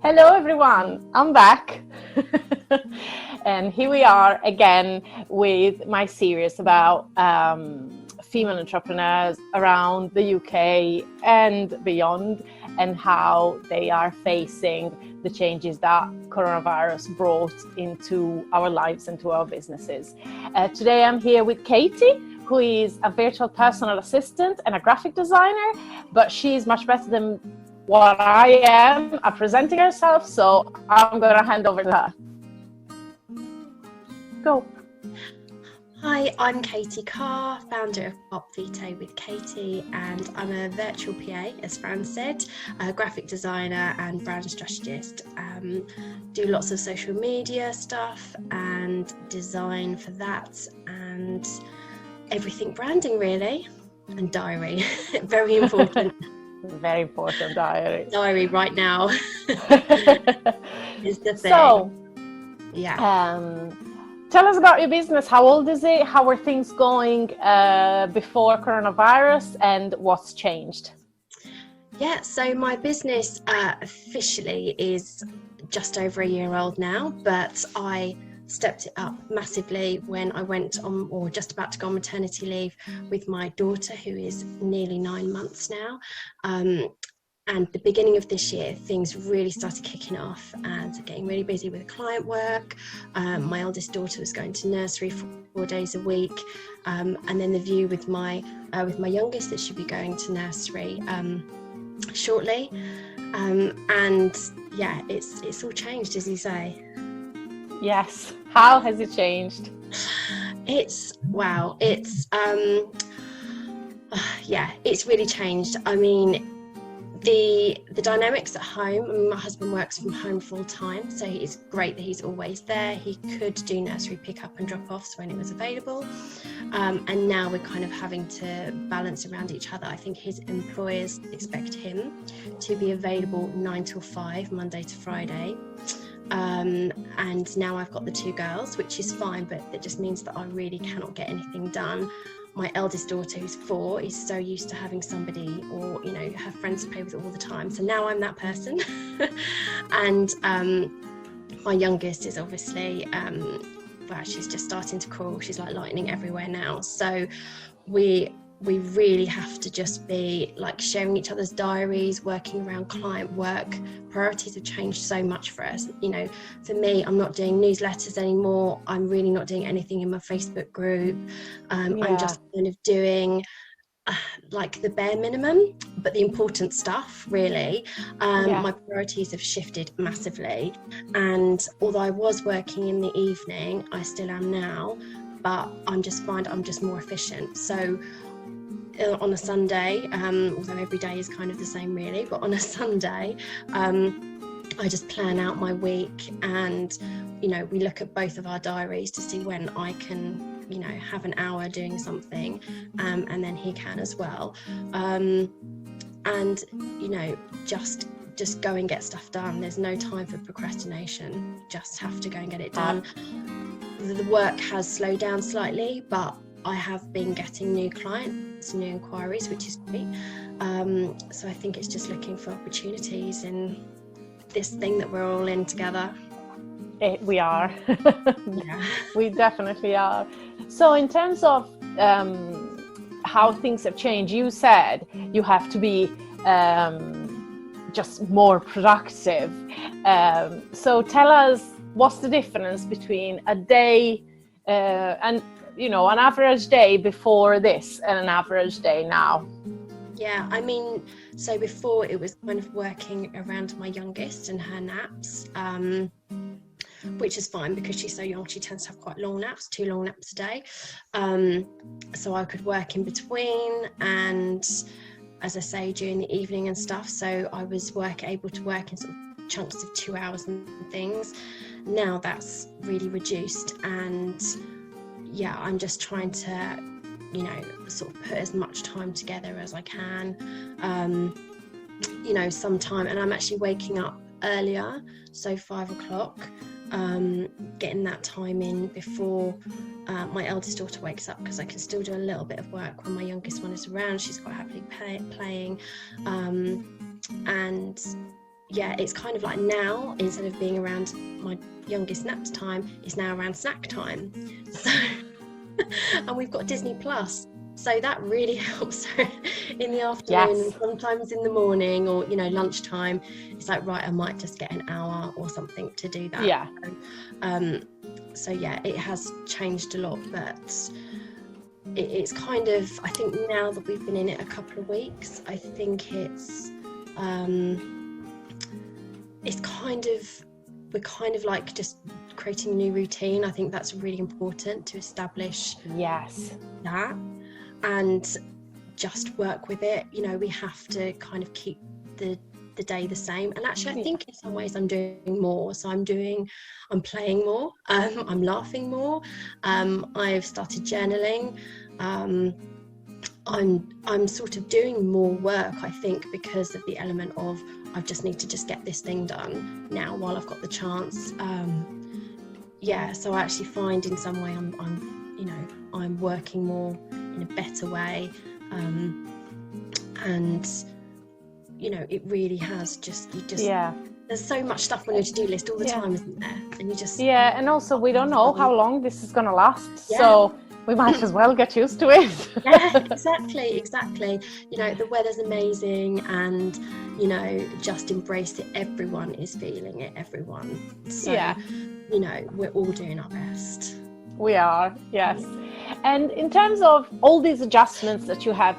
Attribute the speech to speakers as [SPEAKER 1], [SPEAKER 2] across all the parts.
[SPEAKER 1] Hello everyone, I'm back. And here we are again with my series about female entrepreneurs around the UK and beyond, and how they are facing the changes that coronavirus brought into our lives and to our businesses. Today I'm here with Katie, who is a virtual personal assistant and a graphic designer, but she's much better than what I am at presenting herself, so I'm going to hand over to her. Go.
[SPEAKER 2] Hi, I'm Katie Carr, founder of Carpe Vitae with Katie, and I'm a virtual PA, as Fran said, a graphic designer and brand strategist. Do lots of social media stuff and design for that, and everything branding really, and diary, very important.
[SPEAKER 1] Very important diary.
[SPEAKER 2] Diary right now is the thing.
[SPEAKER 1] So,
[SPEAKER 2] yeah.
[SPEAKER 1] Tell us about your business. How old is it? How are things going before coronavirus, and what's changed?
[SPEAKER 2] Yeah, so my business officially is just over a year old now, but I stepped it up massively when I went on, or just about to go on maternity leave with my daughter, who is nearly 9 months now. And the beginning of this year, things really started kicking off and getting really busy with client work. My eldest daughter was going to nursery 4 days a week, and then the view with my youngest that she'll be going to nursery shortly. And yeah, it's all changed, as you say.
[SPEAKER 1] Yes. How has it changed?
[SPEAKER 2] It's really changed. I mean, the dynamics at home. I mean, my husband works from home full time, so it's great that he's always there. He could do nursery pick up and drop offs when it was available, and now we're kind of having to balance around each other. I think his employers expect him to be available 9 till 5 Monday to Friday. And now I've got the 2 girls, which is fine, but it just means that I really cannot get anything done. My eldest daughter, who's 4, is so used to having somebody, or her friends to play with all the time. So now I'm that person. And my youngest is obviously, she's just starting to crawl. She's like lightning everywhere now. So we really have to just be like sharing each other's diaries, working around client work. Priorities have changed so much for us. For me, I'm not doing newsletters anymore. I'm really not doing anything in my Facebook group. I'm just kind of doing like the bare minimum, but the important stuff really. My priorities have shifted massively. And although I was working in the evening, I still am now, but I'm just more efficient. So on a Sunday, although every day is kind of the same really, but on a Sunday, I just plan out my week, and we look at both of our diaries to see when I can have an hour doing something, and then he can as well, and just go and get stuff done. There's no time for procrastination, just have to go and get it done. The work has slowed down slightly, but I have been getting new clients, new inquiries, which is great. So I think it's just looking for opportunities in this thing that we're all in together.
[SPEAKER 1] We are.
[SPEAKER 2] Yeah.
[SPEAKER 1] We definitely are. So in terms of how things have changed, you said you have to be just more productive. So tell us, what's the difference between a day and an average day before this and an average day now?
[SPEAKER 2] Yeah, I mean, so before it was kind of working around my youngest and her naps, which is fine because she's so young. She tends to have quite long naps, 2 long naps a day. So I could work in between, and as I say, during the evening and stuff. So I was able to work in sort of chunks of 2 hours and things. Now that's really reduced, and yeah, I'm just trying to, sort of put as much time together as I can, sometime. And I'm actually waking up earlier, so 5 o'clock, getting that time in before my eldest daughter wakes up, because I can still do a little bit of work when my youngest one is around. She's quite happily playing, and yeah, it's kind of like now, instead of being around my youngest nap time, it's now around snack time. So, and we've got Disney Plus. So that really helps in the afternoon,
[SPEAKER 1] Yes.
[SPEAKER 2] and sometimes in the morning, or, you know, lunchtime. It's like, right, I might just get an hour or something to do that.
[SPEAKER 1] Yeah.
[SPEAKER 2] So yeah, it has changed a lot, but it's kind of, I think now that we've been in it a couple of weeks, I think it's kind of, we're kind of like just creating a new routine. I think that's really important to establish
[SPEAKER 1] Yes.
[SPEAKER 2] that and just work with it. You know, we have to kind of keep the day the same. And actually, I think in some ways I'm doing more. So I'm playing more. I'm laughing more. I've started journaling. I'm sort of doing more work, I think, because of the element of I just need to just get this thing done now while I've got the chance. So I actually find in some way I'm working more in a better way, and you know, it really has there's so much stuff on your to-do list all the time, isn't there? And you just
[SPEAKER 1] and also we don't know how long this is going to last, so we might as well get used to it.
[SPEAKER 2] Exactly. You know, the weather's amazing, and you know, just embrace it. Everyone is feeling it, so you know, we're all doing our best.
[SPEAKER 1] We are, yes. And in terms of all these adjustments that you had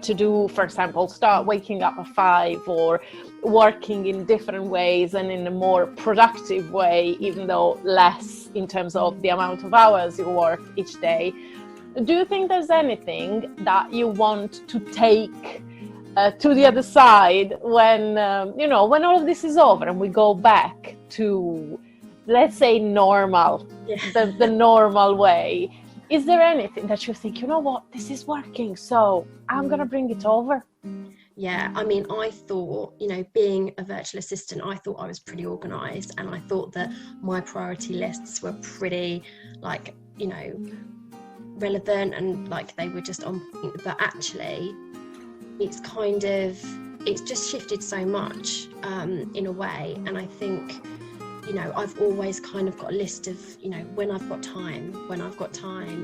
[SPEAKER 1] to do, for example, start waking up at 5 or working in different ways and in a more productive way, even though less in terms of the amount of hours you work each day, do you think there's anything that you want to take to the other side when, when all of this is over and we go back to, let's say, normal, the normal way? Is there anything that you think, you know what, this is working, so I'm going to bring it over?
[SPEAKER 2] Yeah, I mean, I thought, you know, being a virtual assistant, I thought I was pretty organised, and I thought that my priority lists were pretty, like, you know, relevant, and like they were just on point. But actually, it's just shifted so much in a way. And I think, you know, I've always kind of got a list of, you know, when I've got time,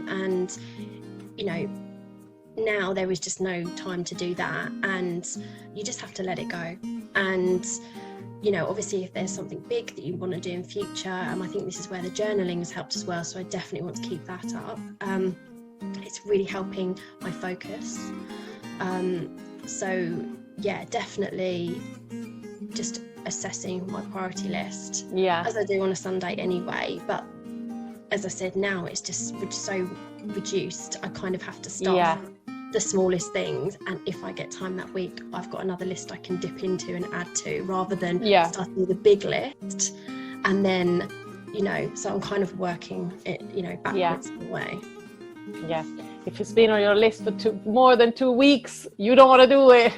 [SPEAKER 2] and, you know, now there is just no time to do that, and you just have to let it go. And, you know, obviously if there's something big that you want to do in future, and I think this is where the journaling has helped as well, so I definitely want to keep that up. It's really helping my focus. So yeah, definitely just assessing my priority list, as I do on a Sunday anyway. But as I said, now it's just so reduced, I kind of have to start the smallest things, and if I get time that week, I've got another list I can dip into and add to, rather than starting with a big list and then, you know, so I'm kind of working it, you know, backwards in a way.
[SPEAKER 1] If it's been on your list for more than 2 weeks, you don't want to do it.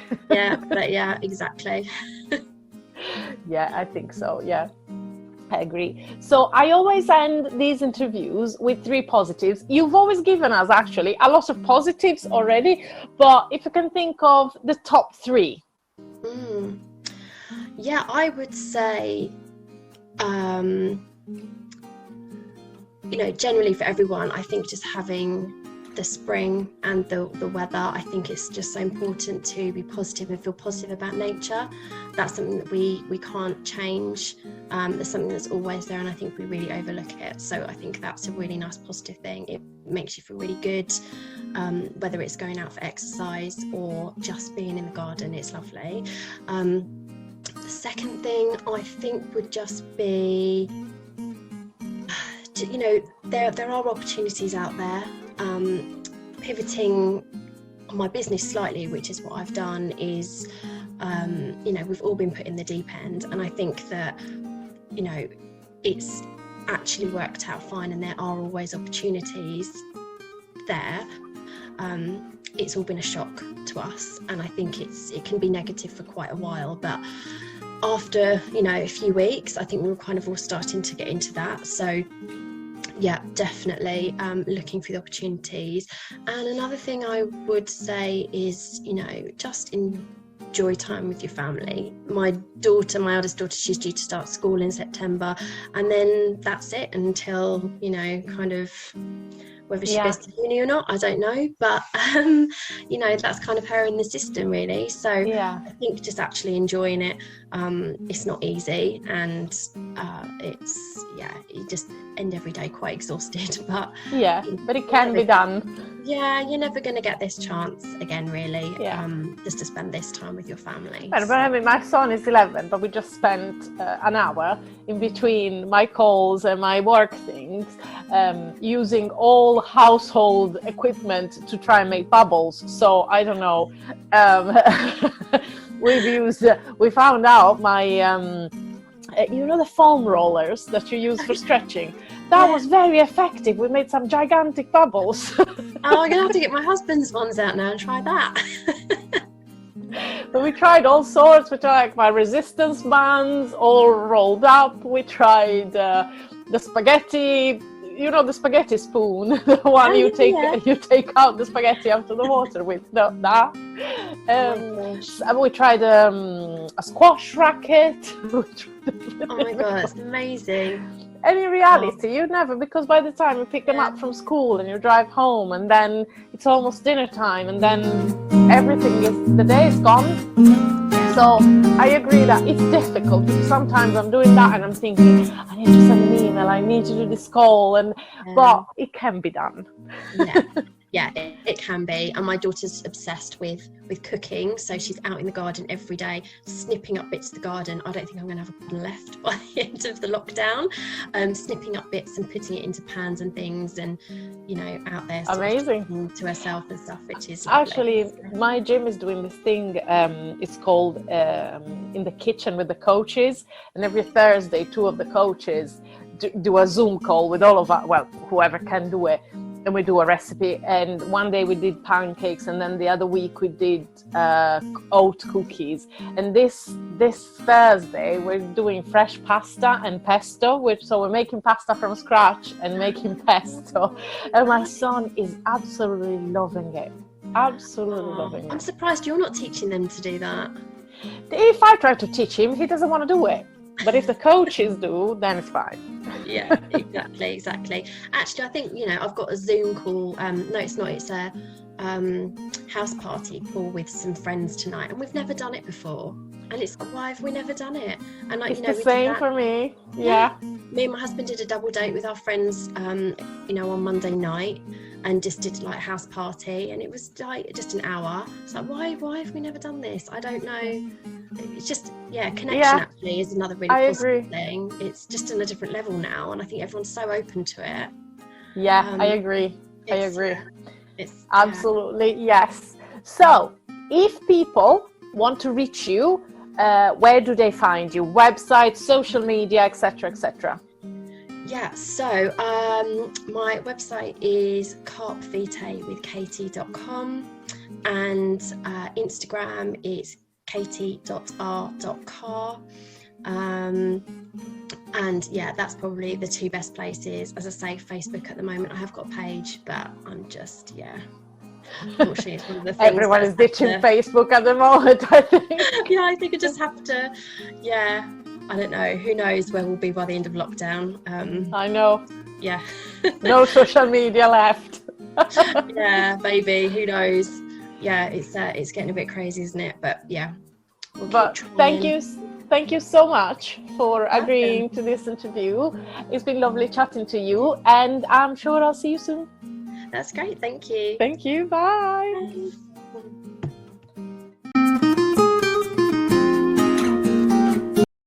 [SPEAKER 2] Exactly.
[SPEAKER 1] I think so. I agree. So I always end these interviews with 3 positives. You've always given us actually a lot of positives already, but if you can think of the top 3.
[SPEAKER 2] I would say, you know, generally for everyone, I think just having the spring and the weather, I think it's just so important to be positive and feel positive about nature. That's something that we can't change. There's something that's always there, and I think we really overlook it. So I think that's a really nice positive thing. It makes you feel really good, whether it's going out for exercise or just being in the garden. It's lovely. The second thing I think would just be, you know, there are opportunities out there. Pivoting my business slightly, which is what I've done, is, you know, we've all been put in the deep end, and I think that, you know, it's actually worked out fine, and there are always opportunities there. It's all been a shock to us, and I think it can be negative for quite a while, but after, you know, a few weeks, I think we were kind of all starting to get into that. So yeah, definitely looking for the opportunities. And another thing I would say is, you know, just enjoy time with your family. My eldest daughter, she's due to start school in September, and then that's it until, you know, kind of whether she goes to uni or not, I don't know, but you know, that's kind of her in the system really. So I think just actually enjoying it. It's not easy, and it's you just end every day quite exhausted, but
[SPEAKER 1] it can be done.
[SPEAKER 2] You're never going to get this chance again, really. Just to spend this time with your family.
[SPEAKER 1] But I mean, my son is 11, but we just spent an hour in between my calls and my work things, using all household equipment to try and make bubbles. So I don't know. We found out my, you know, the foam rollers that you use for stretching. That was very effective. We made some gigantic bubbles.
[SPEAKER 2] I'm going to have to get my husband's ones out now and try that.
[SPEAKER 1] But we tried all sorts. We tried like my resistance bands all rolled up. We tried the spaghetti, you know, the spaghetti spoon, the one you take out the spaghetti out of the water with. We tried a squash racket.
[SPEAKER 2] Oh my God, it's amazing.
[SPEAKER 1] And in reality, you never, because by the time you pick them up from school and you drive home, and then it's almost dinner time, and then the day is gone. So I agree that it's difficult, because sometimes I'm doing that and I'm thinking, I need to send an email, I need to do this call, but it can be done.
[SPEAKER 2] Yeah, it can be. And my daughter's obsessed with cooking, so she's out in the garden every day, snipping up bits of the garden. I don't think I'm going to have a left by the end of the lockdown. Snipping up bits and putting it into pans and things, and, you know, out there.
[SPEAKER 1] Amazing.
[SPEAKER 2] To herself and stuff, which is lovely.
[SPEAKER 1] Actually, my gym is doing this thing. It's called In the Kitchen with the Coaches, and every Thursday, 2 of the coaches do a Zoom call with all of us, well, whoever can do it. And we do a recipe, and one day we did pancakes, and then the other week we did oat cookies, and this Thursday we're doing fresh pasta and pesto, so we're making pasta from scratch and making pesto, and my son is absolutely loving it. Loving it.
[SPEAKER 2] I'm surprised you're not teaching them to do that.
[SPEAKER 1] If I try to teach him, he doesn't want to do it, but if the coaches do, then it's fine.
[SPEAKER 2] Yeah, exactly. Actually, I think, you know, I've got a Zoom call. No, it's not. It's a house party call with some friends tonight, and we've never done it before. And it's, why have we never done it? And like,
[SPEAKER 1] it's the same for me. Yeah.
[SPEAKER 2] Me and my husband did a double date with our friends, you know, on Monday night, and just did like a house party, and it was like just an hour. It's like, why have we never done this? I don't know. It's just, connection actually is another really positive thing. It's just on a different level now, and I think everyone's so open to it.
[SPEAKER 1] I agree. It's absolutely, yes. So if people want to reach you, where do they find you? Website, social media, etc., etc.
[SPEAKER 2] Yeah, so my website is Carpe Vitae with Katie.com, and Instagram is katie.r.carr. And yeah, that's probably the 2 best places. As I say, Facebook at the moment, I have got a page, but I'm just, unfortunately it's one of the things.
[SPEAKER 1] Everyone is ditching Facebook at the moment, I think.
[SPEAKER 2] I think I just have to, I don't know, who knows where we'll be by the end of lockdown.
[SPEAKER 1] I know.
[SPEAKER 2] Yeah.
[SPEAKER 1] No social media left.
[SPEAKER 2] Maybe, who knows. It's getting a bit crazy, isn't it? But
[SPEAKER 1] thank you so much for agreeing to this interview. It's been lovely chatting to you, and I'm sure I'll see you soon.
[SPEAKER 2] That's great. Thank you.
[SPEAKER 1] Thank you. Bye.
[SPEAKER 2] Bye.